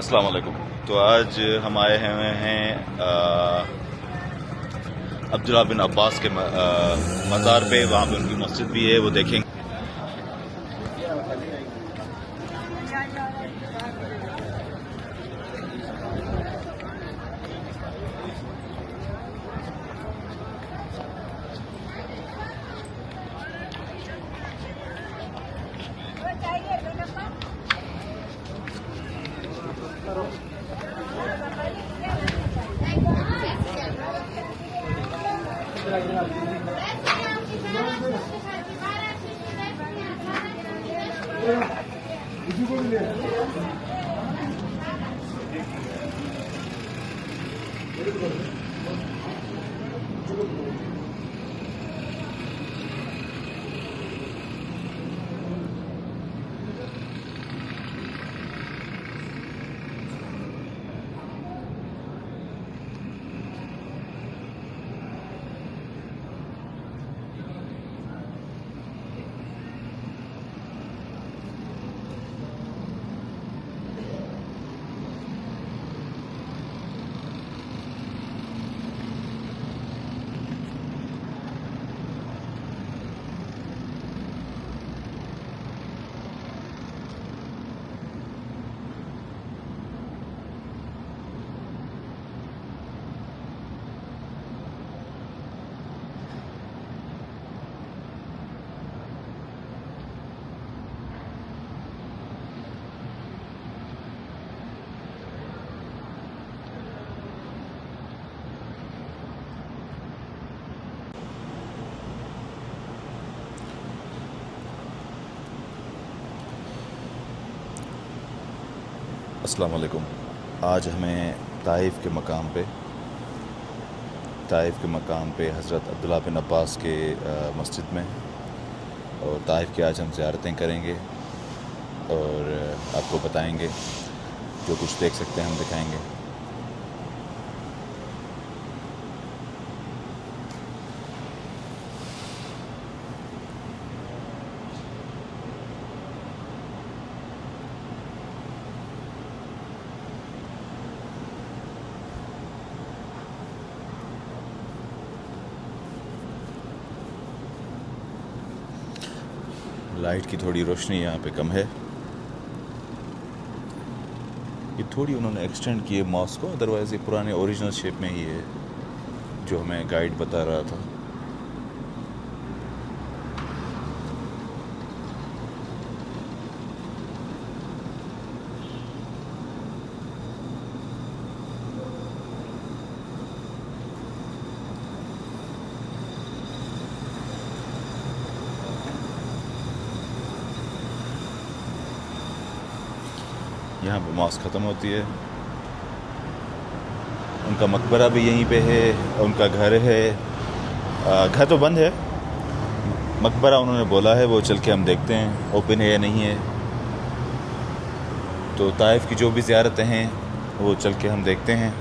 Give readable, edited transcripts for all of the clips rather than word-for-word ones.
अस्सलाम वालेकुम। तो आज हम आए हुए हैं अब्दुल्ला बिन अब्बास के मज़ार पे। वहाँ पे उनकी मस्जिद भी है, वो देखेंगे। अस्सलाम वालेकुम। आज हमें ताइफ़ के मकाम पे हज़रत अब्दुल्ला बिन अब्बास के मस्जिद में और ताइफ़ की आज हम ज़ियारतें करेंगे और आपको बताएंगे, जो कुछ देख सकते हैं हम दिखाएंगे। लाइट की थोड़ी रोशनी यहाँ पे कम है। ये थोड़ी उन्होंने एक्सटेंड की है मॉस्क को, अदरवाइज़ ये पुराने ओरिजिनल शेप में ही है जो हमें गाइड बता रहा था। यहाँ पे मॉस्क ख़त्म होती है। उनका मकबरा भी यहीं पे है, उनका घर है। घर तो बंद है, मकबरा उन्होंने बोला है, वो चल के हम देखते हैं ओपन है या नहीं है। तो ताइफ़ की जो भी ज़ियारतें हैं वो चल के हम देखते हैं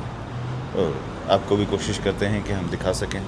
और आपको भी कोशिश करते हैं कि हम दिखा सकें।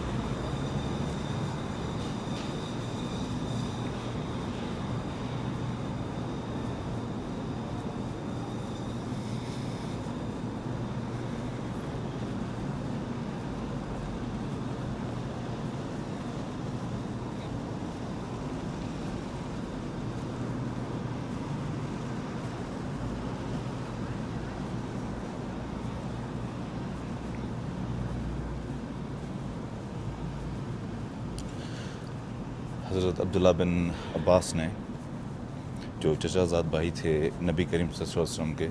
हज़रत अब्दुल्ला बिन अब्बास ने, जो चचाज़ाद भाई थे नबी करीम सल्लल्लाहु अलैहि वसल्लम के,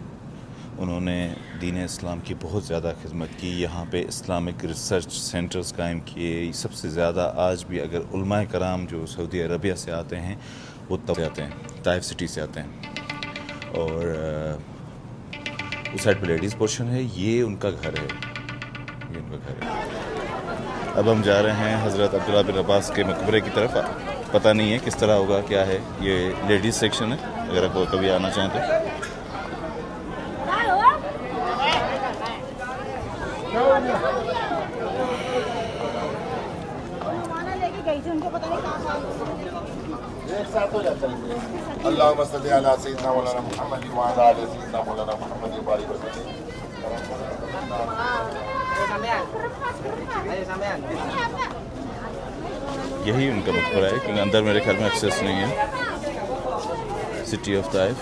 उन्होंने दीन इस्लाम की बहुत ज़्यादा खिदमत की। यहाँ पे इस्लामिक रिसर्च सेंटर्स कायम किए। सबसे ज़्यादा आज भी अगर उलमाए कराम जो सऊदी अरबिया से आते हैं वो तब आते हैं, ताइफ सिटी से आते हैं। और उस साइड पे लेडीज़ पोर्शन है, ये उनका घर है, ये उनका घर है। अब हम जा रहे हैं हज़रत अब्दुल्ला बिन अब्बास के मकबरे की तरफ। पता नहीं है किस तरह होगा, क्या है। ये लेडीज़ सेक्शन है, अगर आप कभी आना चाहें तो। लेके गई थी, उनको पता नहीं कहाँ अल्लाहुम्मा सल्ली अला सय्यिदना मौलाना मुहम्मद व अला आलि सय्यिदना मौलाना मुहम्मद व बारिक वसल्लम। यही उनका मकबरा है, क्योंकि अंदर मेरे ख्याल में एक्सेस नहीं है। City of Taif.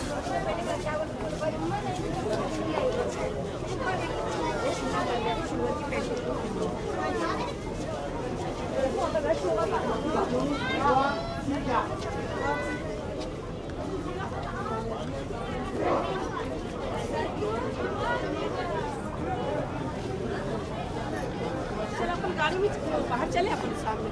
बाहर चले अपन सामने।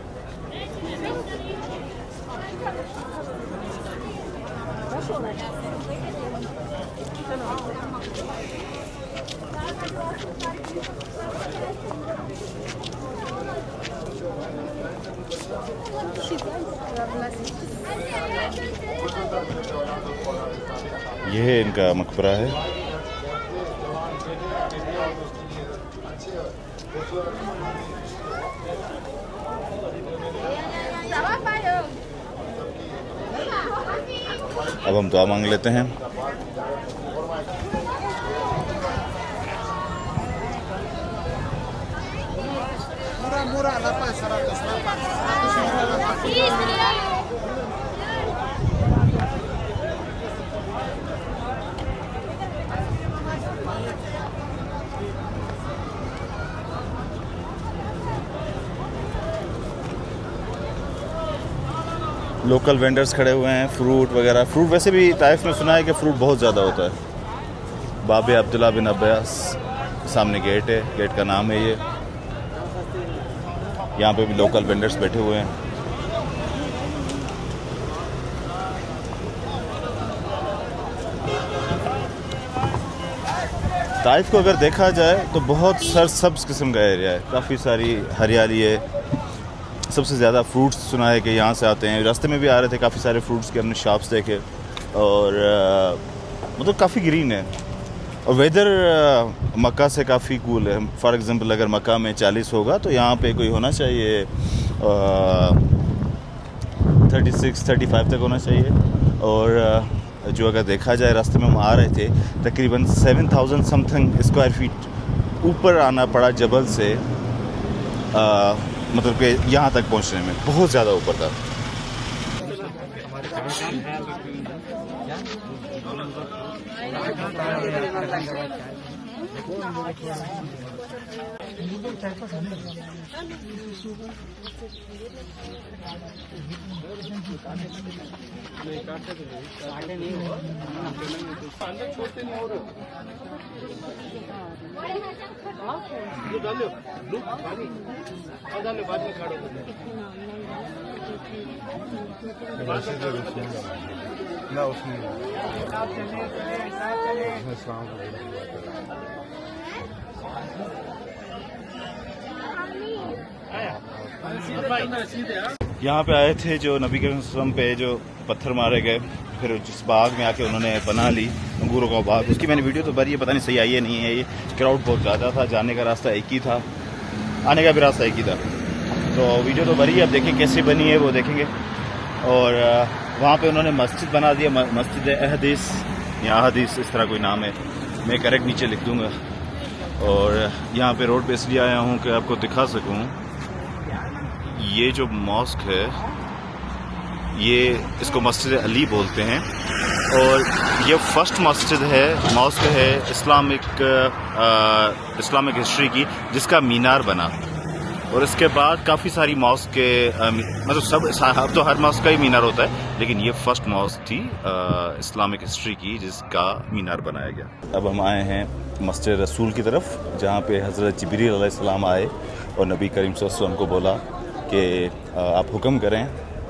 यह इनका मकबरा है। अब हम दुआ मांग लेते हैं। लोकल वेंडर्स खड़े हुए हैं, फ्रूट वगैरह। फ्रूट वैसे भी ताइफ में सुना है कि फ्रूट बहुत ज़्यादा होता है। बाबे अब्दुल्ला बिन अब्बास, सामने गेट है, गेट का नाम है ये। यहाँ पे भी लोकल वेंडर्स बैठे हुए हैं। ताइफ को अगर देखा जाए तो बहुत सरसब्ज किस्म का एरिया है, काफ़ी सारी हरियाली है। सबसे ज़्यादा फ्रूट्स सुना है कि यहाँ से आते हैं। रास्ते में भी आ रहे थे, काफ़ी सारे फ्रूट्स के हमने शॉप्स देखे, और मतलब काफ़ी ग्रीन है। और वेदर मक्का से काफ़ी कूल है। फॉर एग्ज़ाम्पल अगर मक्का में 40 होगा तो यहाँ पे कोई होना चाहिए 36-35 तक होना चाहिए। और जो अगर देखा जाए, रास्ते में हम आ रहे थे, तकरीबन 7000 समथिंग स्क्वायर फीट ऊपर आना पड़ा जबल से, मतलब कि यहाँ तक पहुँचने में बहुत ज़्यादा ऊपर था। ना उसमें यहाँ पे आए थे जो नबी करीम सल्लल्लाहु अलैहि वसल्लम पे जो पत्थर मारे गए, फिर जिस बाग में आके उन्होंने पनाह ली, अंगूरों का बाग। उसकी मैंने वीडियो तो भरी है, पता नहीं सही आई है नहीं है। ये क्राउड बहुत ज़्यादा था, जाने का रास्ता एक ही था, आने का भी रास्ता एक ही था। तो वीडियो तो भरी है, अब देखें कैसी बनी है वो देखेंगे। और वहाँ पे उन्होंने मस्जिद बना दिया, मस्जिद अहदीस या अहदीस, इस तरह कोई नाम है, मैं करेक्ट नीचे लिख दूँगा। और यहाँ पे रोड पे इसलिए आया हूँ कि आपको दिखा सकूँ। ये जो मॉस्क है, ये इसको मस्जिद अली बोलते हैं, और ये फर्स्ट मस्जिद है, मॉस्क है इस्लामिक हिस्ट्री की जिसका मीनार बना। और इसके बाद काफ़ी सारी मॉस्क के मतलब सब, अब तो हर मॉस्क का ही मीनार होता है, लेकिन ये फर्स्ट मॉस्क थी इस्लामिक हिस्ट्री की जिसका मीनार बनाया गया। अब हम आए हैं मस्जिद रसूल की तरफ, जहाँ पे हज़रत जिब्रील अलैहिस्सलाम आए और नबी करीम सल्लल्लाहु अलैहि वसल्लम को बोला कि आप हुक्म करें,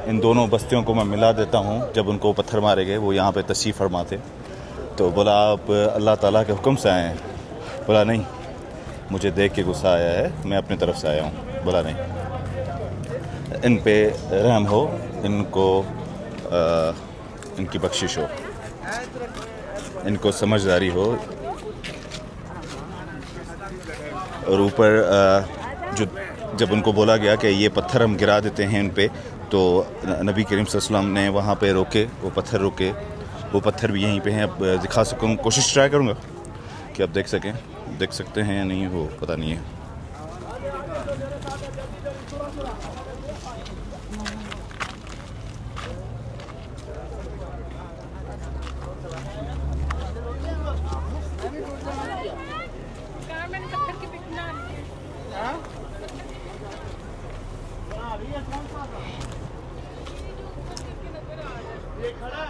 इन दोनों बस्तियों को मैं मिला देता हूँ। जब उनको पत्थर मारे गए, वो यहाँ पे तशरीफ़ फरमा थे, तो बोला आप अल्लाह ताला के हुक्म से आए हैं? बोला नहीं, मुझे देख के गुस्सा आया है, मैं अपनी तरफ से आया हूँ। बोला नहीं, इन पे रहम हो, इनको इनकी बख्शिश हो, इनको समझदारी हो। और ऊपर जब उनको बोला गया कि ये पत्थर हम गिरा देते हैं इन पे, तो नबी करीम सल्लल्लाहु अलैहि वसल्लम ने वहाँ पे रोके, वो पत्थर रोके, वो पत्थर भी यहीं पे हैं। अब दिखा सकूँ, कोशिश ट्राई करूँगा कि आप देख सकें। देख सकते हैं या नहीं वो पता नहीं है।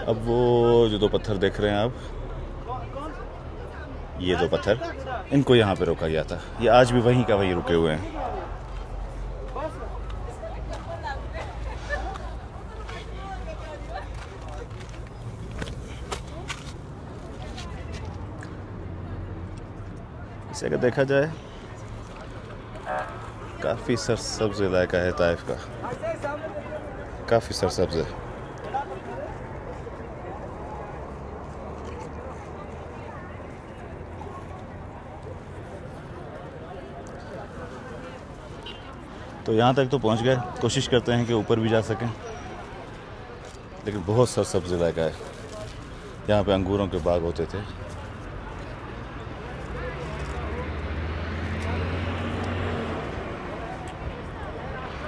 अब वो जो दो पत्थर देख रहे हैं आप, ये दो पत्थर, इनको यहाँ पे रोका गया था। ये आज भी वहीं का वहीं रुके हुए हैं। इसे अगर देखा जाए, काफ़ी सरसब्ज इलाका है ताइफ का, काफ़ी सरसब्ज है। तो यहाँ तक तो पहुँच गए। कोशिश करते हैं कि ऊपर भी जा सकें, लेकिन बहुत सरसब्ज इलाका है। यहाँ पे अंगूरों के बाग होते थे।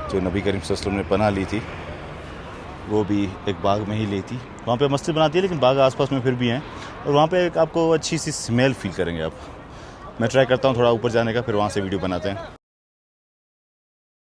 जो नबी करीम सल्लल्लाहु अलैहि वसल्लम ने पनाह ली थी, वो भी एक बाग में ही ली थी। वहाँ पे मस्जिद बनाती है, लेकिन बाग आसपास में फिर भी हैं, और वहाँ पे एक आपको अच्छी सी स्मेल फील करेंगे आप। मैं ट्राई करता हूँ थोड़ा ऊपर जाने का, फिर वहाँ से वीडियो बनाते हैं।